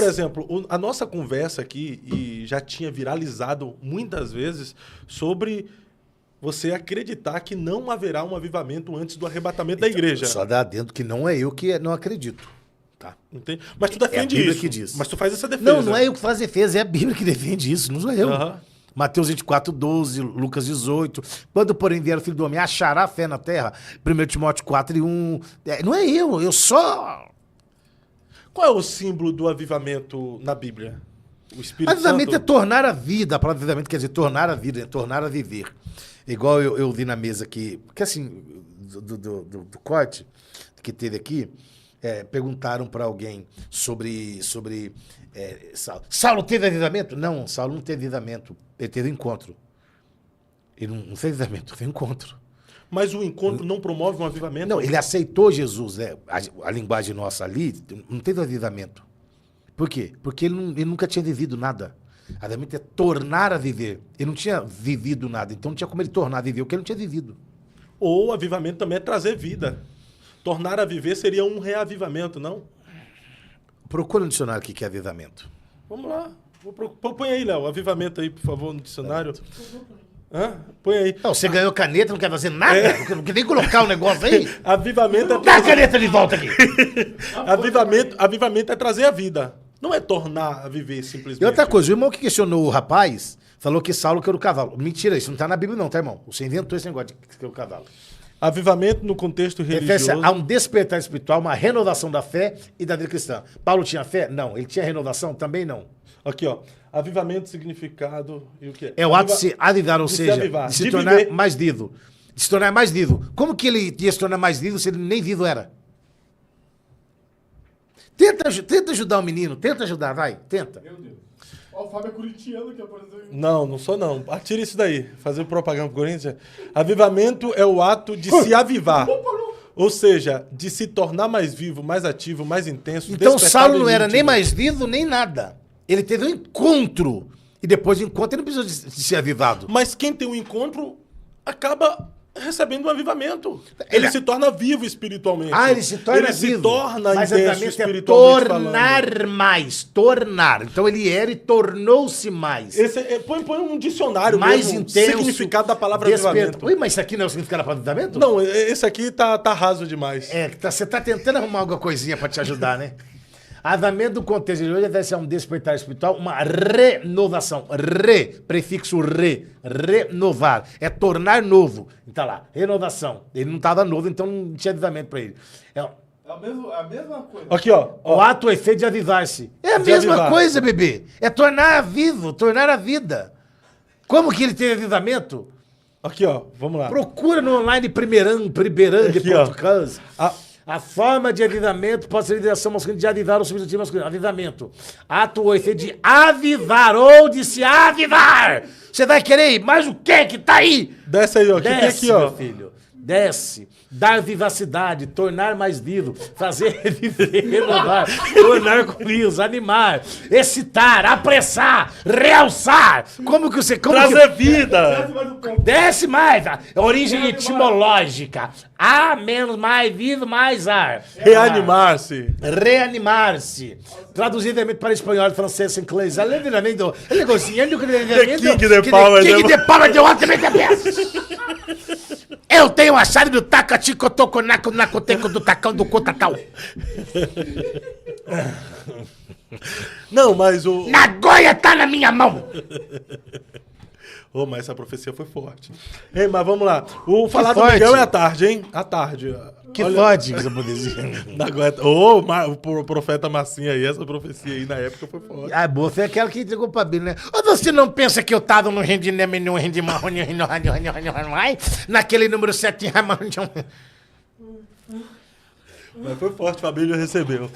exemplo, a nossa conversa aqui e já tinha viralizado muitas vezes sobre você acreditar que não haverá um avivamento antes do arrebatamento da igreja. Só dá dentro que não é eu que não acredito. Tá? Entende? Mas tu defende é a Bíblia isso. Que diz. Mas tu faz essa defesa. Não é eu que faço defesa, é a Bíblia que defende isso, não sou eu. Uhum. Mateus 24, 12, Lucas 18. Quando, porém, vier o Filho do Homem, achará fé na terra. 1 Timóteo 4 e 1. Não é eu só... Qual é o símbolo do avivamento na Bíblia? O Espírito Avivamento Santo? é tornar a vida. A palavra avivamento quer dizer tornar a vida, é tornar a viver. Igual eu vi na mesa aqui, porque assim, do corte que teve aqui, perguntaram para alguém sobre Saulo. Saulo teve avivamento? Não, Saulo não teve avivamento. Ele teve encontro. Ele não fez avivamento, teve encontro. Mas o encontro não promove um avivamento? Não, ele aceitou Jesus, né? A linguagem nossa ali não teve avivamento. Por quê? Porque ele nunca tinha vivido nada. Avivamento é tornar a viver. Ele não tinha vivido nada, então não tinha como ele tornar a viver o que ele não tinha vivido. Ou avivamento também é trazer vida. Tornar a viver seria um reavivamento, não? Procura no dicionário o que é avivamento. Vamos lá. Põe aí, Léo, avivamento aí, por favor, no dicionário. Hã? Põe aí. Não, você ganhou caneta, não quer fazer nada? Não quer nem colocar o negócio aí? Avivamento é Dá a caneta de volta aqui. Avivamento é trazer a vida. Não é tornar a viver simplesmente. E outra coisa, o irmão que questionou o rapaz falou que Saulo queria o cavalo. Mentira, isso não está na Bíblia não, tá, irmão? Você inventou esse negócio de que quer o cavalo. Avivamento no contexto religioso. Há um despertar espiritual, uma renovação da fé e da vida cristã. Paulo tinha fé? Não. Ele tinha renovação? Também não. Aqui, ó. Avivamento, significado e o que é? É o ato de se avivar, ou seja, de se tornar viver. mais vivo. De se tornar mais vivo. Como que ele ia se tornar mais vivo se ele nem vivo era? Tenta ajudar o menino, tenta ajudar, vai, tenta. Meu Deus. Ó, o Fábio é corintiano que apareceu. Não sou não. Atira isso daí. Fazer propaganda pro Corinthians. Avivamento é o ato de se avivar. Ou seja, de se tornar mais vivo, mais ativo, mais intenso. Então Saulo não despertado era nem íntimo. mais vivo, nem nada. Ele teve um encontro. E depois do encontro ele não precisou de ser avivado. Mas quem tem um encontro acaba recebendo um avivamento. Ele se torna vivo espiritualmente. Ele se torna ele vivo. se torna mas intenso avivamento espiritualmente tornar falando. mais, tornar. Então ele era e tornou-se mais. Põe um dicionário mais mesmo, intenso. significado da palavra avivamento. Ui, mas isso aqui não é o significado para avivamento? Não, esse aqui tá raso demais. Você tá tentando arrumar alguma coisinha para te ajudar, né? Avivamento do contexto de hoje deve ser um despertar espiritual, uma renovação. Prefixo renovar. É tornar novo. Então lá, renovação. Ele não estava novo, então não tinha avivamento para ele. É a mesma coisa. Aqui, ó. O ato, o efeito de avivar-se. É a mesma avivar. coisa, bebê. É tornar vivo, tornar a vida. Como que ele teve avivamento? Aqui, ó. Vamos lá. Procura no online primeirang.com. A forma de avivamento pode ser liderança masculina de avivar ou substantivo masculino. Avivamento. Ato ou efeito de avivar ou de se avivar. Você vai querer ir? Mas o que tá aí? Desce aí, ó. Que tem Desce, aqui, ó. meu filho. Desce. Dar vivacidade, tornar mais vivo, fazer viver, renovar, tornar curioso, animar, excitar, apressar, realçar. Como que você... Trazer vida. Desce mais, tá? Origem etimológica. A menos mais vivo, mais ar. Reanimar-se. Reanimar-se. Traduzido para espanhol, francês, inglês. Alegramento. El negociando que The King the Power. King the Power de ultimate best. Eu tenho a chave do taca-tico-toco, naco-naco-teco do tacão do cotacau. Não, mas o... Nagoya tá na minha mão. Mas essa profecia foi forte. Ei, mas vamos lá. O falar do forte. Miguel é à tarde, hein? À tarde. Que fode, que você pode dizer. Não aguenta. O profeta Massinha aí, essa profecia aí na época foi forte. Ah, boa, foi aquela que entregou pra Bíblia, né? Ou você não pensa que eu tava no rendimento, naquele número 7, Mas foi forte, Fabílio recebeu.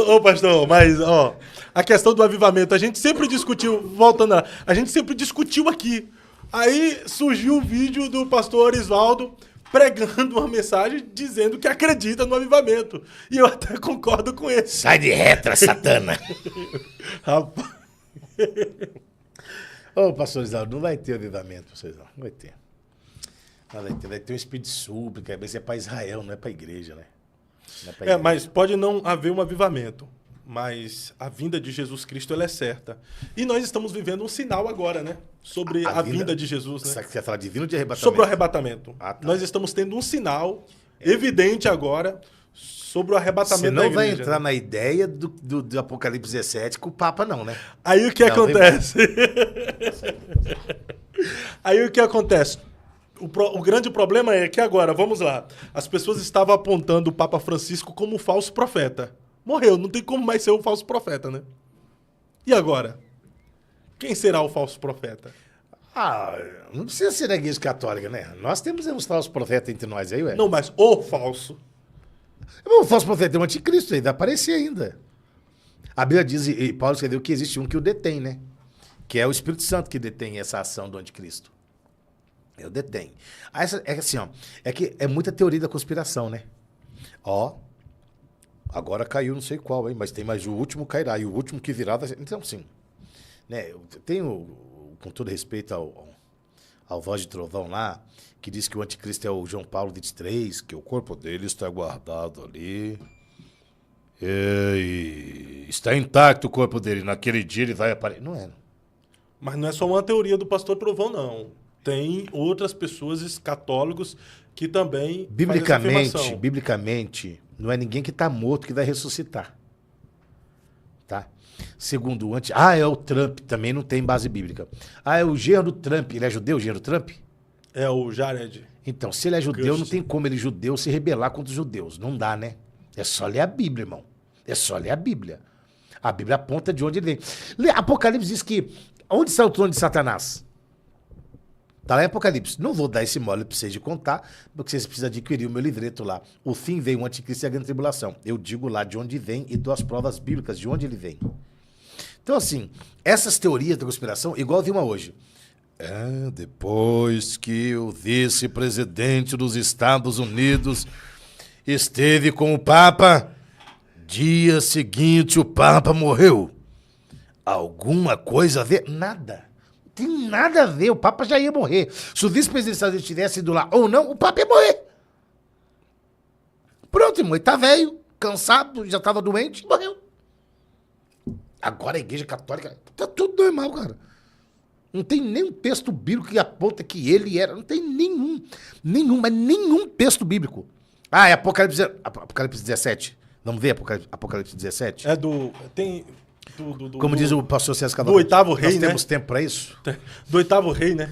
Ô, pastor, mas, ó, a questão do avivamento, a gente sempre discutiu, voltando lá, a gente sempre discutiu aqui. Aí surgiu o vídeo do pastor Arisvaldo pregando uma mensagem dizendo que acredita no avivamento. E eu até concordo com ele. Sai de retra, satana. Rapaz. Ô, pastor Isaldo, não vai ter avivamento, vocês não vai ter. Vai ter um espírito de súplica, mas é para Israel, não é para a igreja, né? Mas pode não haver um avivamento. mas a vinda de Jesus Cristo ela é certa. E nós estamos vivendo um sinal agora, né? Sobre a vinda de Jesus, né? Sabe que você fala de vinda ou de arrebatamento? Sobre o arrebatamento. Ah, tá. Nós estamos tendo um sinal evidente agora sobre o arrebatamento Você da não igreja. vai entrar na ideia do Apocalipse 17 com o Papa, não, né? Aí o que acontece? Aí o que acontece? O grande problema é que agora, vamos lá, as pessoas estavam apontando o Papa Francisco como um falso profeta. Morreu, não tem como mais ser um falso profeta, né? E agora? Quem será o falso profeta? Ah, não precisa ser da igreja católica, né? Nós temos uns falsos profetas entre nós aí, ué. Não, mas o falso. O falso profeta é um anticristo aí, vai aparecer ainda. A Bíblia diz, e Paulo escreveu que existe um que o detém, né? Que é o Espírito Santo que detém essa ação do anticristo. Eu detém. É assim, ó. É que é muita teoria da conspiração, né? Ó, agora caiu não sei qual, hein? Mas tem mais o último cairá. E o último que virá... Então, sim. Né? Eu tenho, com todo respeito ao Voz de Trovão lá, que diz que o anticristo é o João Paulo 23, que o corpo dele está guardado ali. E está intacto o corpo dele. Naquele dia ele vai aparecer. Não é. Mas não é só uma teoria do pastor Trovão, não. Tem outras pessoas, católicos, que também fazem essa afirmação. Biblicamente, não é ninguém que está morto que vai ressuscitar. Tá? Segundo o é o Trump, também não tem base bíblica. Ah, é o genro do Trump. Ele é judeu, o genro do Trump? É o Jared. Então, se ele é judeu, não tem como ele, judeu, se rebelar contra os judeus. Não dá, né? É só ler a Bíblia, irmão. É só ler a Bíblia. A Bíblia aponta de onde ele vem. Apocalipse diz que... Onde está o trono de Satanás? Está lá em Apocalipse. Não vou dar esse mole para vocês de contar, porque vocês precisam adquirir o meu livreto lá. O fim veio o anticristo e a grande tribulação. Eu digo lá de onde vem e dou as provas bíblicas de onde ele vem. Então, assim, essas teorias da conspiração, igual eu vi uma hoje. Depois que o vice-presidente dos Estados Unidos esteve com o Papa, dia seguinte o Papa morreu. Alguma coisa a ver? Nada. Não tem nada a ver. O Papa já ia morrer. Se o vice-presidente dos Estados Unidos tivesse ido lá ou não, o Papa ia morrer. Pronto, irmão. Ele tá velho, cansado, já tava doente, morreu. Agora a igreja católica tá tudo normal, cara. Não tem nenhum texto bíblico que aponta que ele era. Não tem mas nenhum texto bíblico. É Apocalipse 17. Vamos ver Apocalipse 17? Tem... Como diz o pastor César do oitavo rei, nós né? temos tempo para isso? Do oitavo rei, né?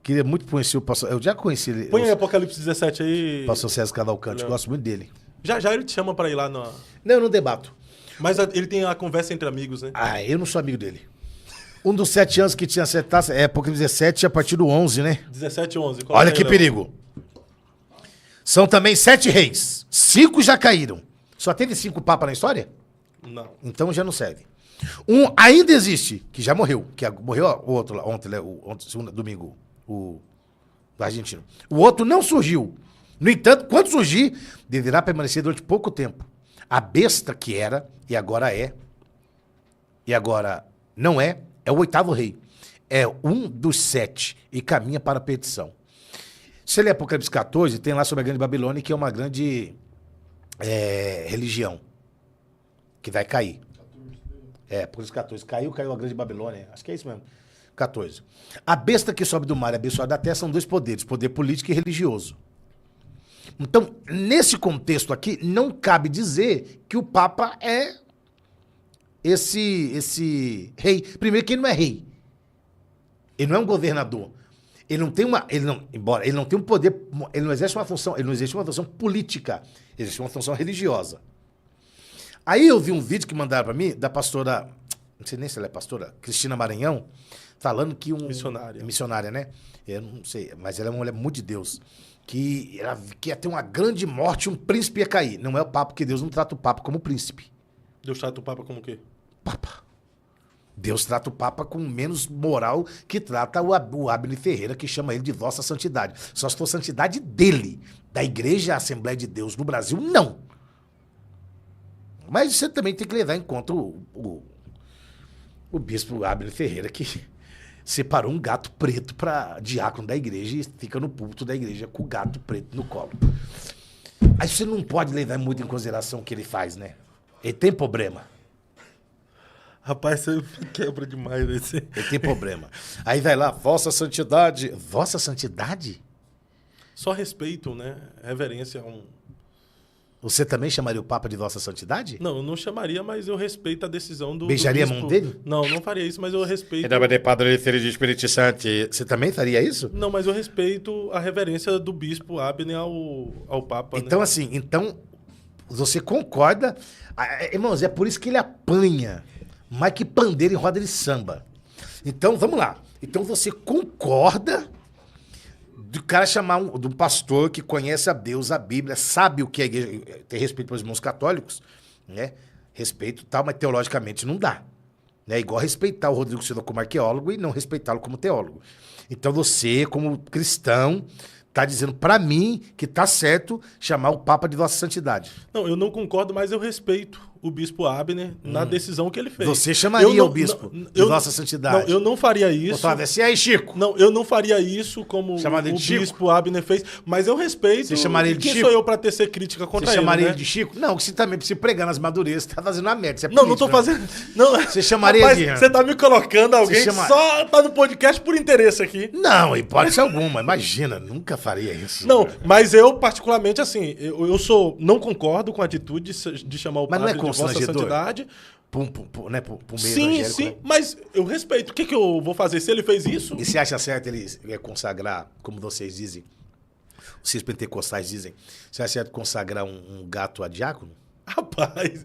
Queria muito conhecer o pastor... Eu já conheci ele. Põe aí Apocalipse 17 aí. Pastor César Cavalcante, gosto muito dele. Já ele te chama para ir lá no... Não, eu não debato. Mas ele tem a conversa entre amigos, né? Eu não sou amigo dele. Um dos 7 anos que tinha acertado é Apocalipse 17 a partir do 11, né? 17 e 11. Olha que perigo. São também 7 reis. 5 já caíram. Só teve 5 papas na história? Não. Então já não serve. Um ainda existe, que já morreu. Morreu o outro lá, ontem, domingo, o argentino. O outro não surgiu. No entanto, quando surgir, deverá permanecer durante pouco tempo. A besta que era, e agora não é o 8º rei. É um dos 7 e caminha para a perdição. Se ele é Apocalipse 14, tem lá sobre a grande Babilônia, que é uma grande religião. Que vai cair. Apocalipse 14. Caiu a grande Babilônia. Acho que é isso mesmo. 14. A besta que sobe do mar e a abençoada da terra são 2 poderes. Poder político e religioso. Então, nesse contexto aqui, não cabe dizer que o Papa é esse rei. Primeiro que ele não é rei. Ele não é um governador. Ele não tem embora ele não tem um poder, ele não exerce uma função política. Ele exerce uma função religiosa. Aí eu vi um vídeo que mandaram pra mim, da pastora, não sei nem se ela é pastora, Cristina Maranhão, falando que missionária, né? Eu não sei, mas ela é uma mulher muito de Deus. Que ia ter uma grande morte, um príncipe ia cair. Não é o Papa, porque Deus não trata o Papa como príncipe. Deus trata o Papa como o quê? Papa. Deus trata o Papa com menos moral que trata o Abner Ferreira, que chama ele de Vossa Santidade. Só se for santidade dele, da Igreja Assembleia de Deus no Brasil, não. Mas você também tem que levar em conta o bispo Abner Ferreira, que separou um gato preto para diácono da igreja e fica no púlpito da igreja com o gato preto no colo. Aí você não pode levar muito em consideração o que ele faz, né? Ele tem problema. Rapaz, você quebra demais esse. Ele tem problema. Aí vai lá, Vossa Santidade. Vossa Santidade? Só respeito, né? Reverência a um... Você também chamaria o Papa de Vossa Santidade? Não, eu não chamaria, mas eu respeito a decisão do Beijaria do a mão dele? Não, não faria isso, mas eu respeito... Em nome do Padre, Filho e do Espírito Santo. Você também faria isso? Não, mas eu respeito a reverência do bispo Abner ao Papa, Então, né? assim, você concorda... Irmãos, é por isso que ele apanha mais que pandeiro em roda de samba. Então, vamos lá. Então, você concorda do cara chamar do pastor que conhece a Deus, a Bíblia, sabe o que é igreja, tem respeito pelos irmãos católicos, né? Respeito e tal, mas teologicamente não dá. É igual respeitar o Rodrigo Silva como arqueólogo e não respeitá-lo como teólogo. Então você, como cristão, tá dizendo pra mim que tá certo chamar o Papa de Vossa Santidade. Não, eu não concordo, mas eu respeito o bispo Abner na decisão que ele fez. Você chamaria o bispo de Vossa Santidade? Não, eu não faria isso. Você aí, Chico? Não, eu não faria isso como Chamar ele o de Chico? bispo Abner fez, mas eu respeito. Você chamaria ele de Quem Chico? sou eu pra tecer crítica contra Você ele, chamaria né? ele de Chico? Não, você também, pra você pregar nas madurezas, você tá fazendo uma merda. Você é Não, não político, tô né? fazendo... Não, Você chamaria rapaz, de... Você tá me colocando alguém chama- que só tá no podcast por interesse aqui. Não, hipótese alguma. Imagina, nunca faria isso. Não, mas eu particularmente, assim, não concordo com a atitude de chamar o Mas não é padre de Vossa constrangedor? Santidade. Né, pro meio Sim, evangélico, sim, né? mas eu respeito. O que eu vou fazer se ele fez isso? E você acha certo ele consagrar, como vocês dizem, vocês pentecostais dizem, você acha certo consagrar um gato a diácono? Rapaz,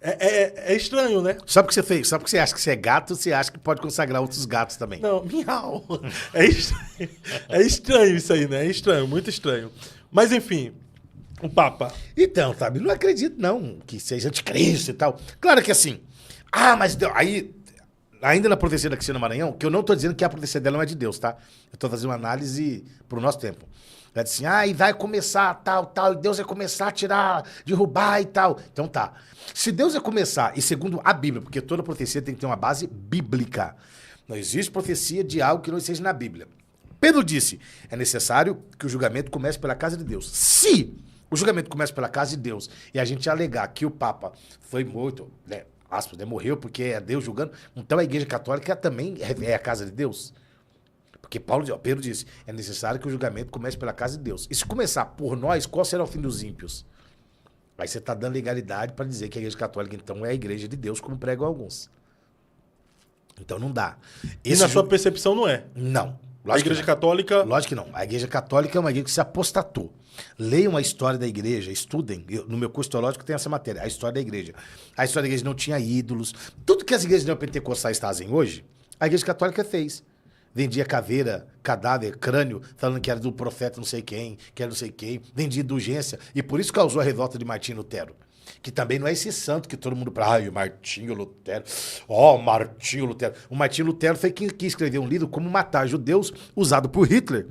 é estranho, né? Só porque você fez, só porque você acha que você é gato, você acha que pode consagrar outros gatos também. Não, miau. É estranho isso aí, né? É estranho, muito estranho. Mas, enfim, o Papa. Então, sabe, não acredito não que seja anticristo e tal. Claro que assim, mas aí, ainda na profecia da Cristina Maranhão, que eu não tô dizendo que a profecia dela não é de Deus, tá? Eu tô fazendo uma análise pro nosso tempo. Ela disse assim, e vai começar tal, e Deus vai começar a tirar, derrubar e tal. Então tá. Se Deus vai começar, e segundo a Bíblia, porque toda profecia tem que ter uma base bíblica. Não existe profecia de algo que não esteja na Bíblia. Pedro disse, é necessário que o julgamento comece pela casa de Deus. Se o julgamento começa pela casa de Deus e a gente alegar que o Papa foi morto, né, aspas, né, morreu porque é Deus julgando, então a Igreja Católica também é a casa de Deus. Porque Pedro disse, é necessário que o julgamento comece pela casa de Deus. E se começar por nós, qual será o fim dos ímpios? Aí você está dando legalidade para dizer que a Igreja Católica, então, é a Igreja de Deus, como pregam alguns. Então não dá. E na sua percepção não é? Não. A Igreja Católica... Lógico que não. A Igreja Católica é uma igreja que se apostatou. Leiam a história da igreja, estudem. No meu curso teológico tem essa matéria, a história da igreja. A história da igreja não tinha ídolos. Tudo que as igrejas neopentecostais fazem hoje, a Igreja Católica fez. Vendia caveira, cadáver, crânio, falando que era do profeta não sei quem, que era não sei quem. Vendia indulgência. E por isso causou a revolta de Martinho Lutero. Que também não é esse santo que todo mundo... Martinho Lutero. Martinho Lutero. O Martinho Lutero foi quem escreveu um livro como matar judeus, usado por Hitler.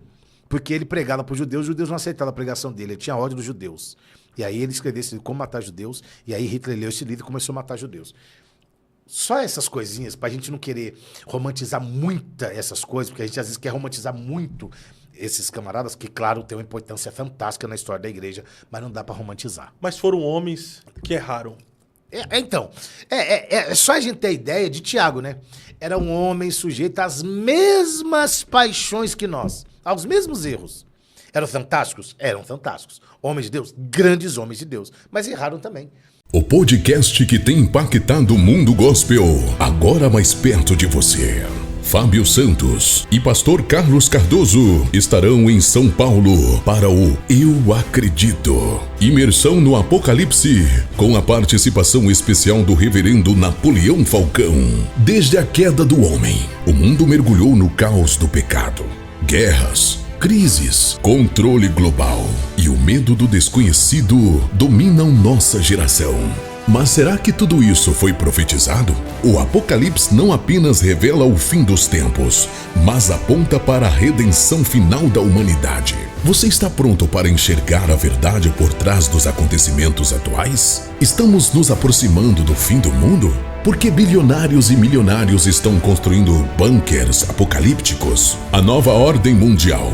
Porque ele pregava para os judeus não aceitavam a pregação dele. Ele tinha ódio dos judeus. E aí ele escreveu esse livro, Como Matar Judeus. E aí Hitler leu esse livro e começou a matar judeus. Só essas coisinhas, pra gente não querer romantizar muito essas coisas, porque a gente às vezes quer romantizar muito esses camaradas, que claro, tem uma importância fantástica na história da igreja, mas não dá pra romantizar. Mas foram homens que erraram. Então, é só a gente ter a ideia de Tiago, né? Era um homem sujeito às mesmas paixões que nós, aos mesmos erros. Eram fantásticos? Eram fantásticos. Homens de Deus? Grandes homens de Deus. Mas erraram também. O podcast que tem impactado o mundo gospel, agora mais perto de você. Fábio Santos e pastor Carlos Cardoso estarão em São Paulo para o Eu Acredito. Imersão no Apocalipse, com a participação especial do reverendo Napoleão Falcão. Desde a queda do homem, o mundo mergulhou no caos do pecado. Guerras, crises, controle global e o medo do desconhecido dominam nossa geração. Mas será que tudo isso foi profetizado? O Apocalipse não apenas revela o fim dos tempos, mas aponta para a redenção final da humanidade. Você está pronto para enxergar a verdade por trás dos acontecimentos atuais? Estamos nos aproximando do fim do mundo? Porque bilionários e milionários estão construindo bunkers apocalípticos? A nova ordem mundial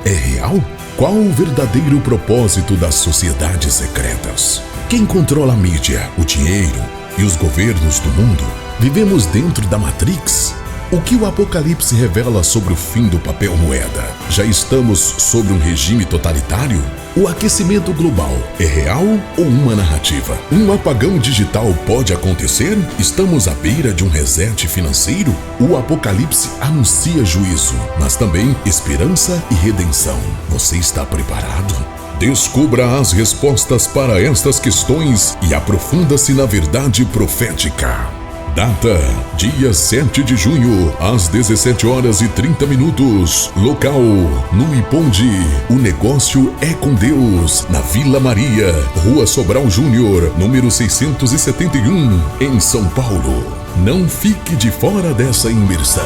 é real? Qual o verdadeiro propósito das sociedades secretas? Quem controla a mídia, o dinheiro e os governos do mundo? Vivemos dentro da Matrix? O que o Apocalipse revela sobre o fim do papel moeda? Já estamos sobre um regime totalitário? O aquecimento global é real ou uma narrativa? Um apagão digital pode acontecer? Estamos à beira de um reset financeiro? O Apocalipse anuncia juízo, mas também esperança e redenção. Você está preparado? Descubra as respostas para estas questões e aprofunda-se na verdade profética. Data: dia 7 de junho, às 17h30. Local: no Iponde. O negócio é com Deus, na Vila Maria, Rua Sobral Júnior, número 671, em São Paulo. Não fique de fora dessa imersão.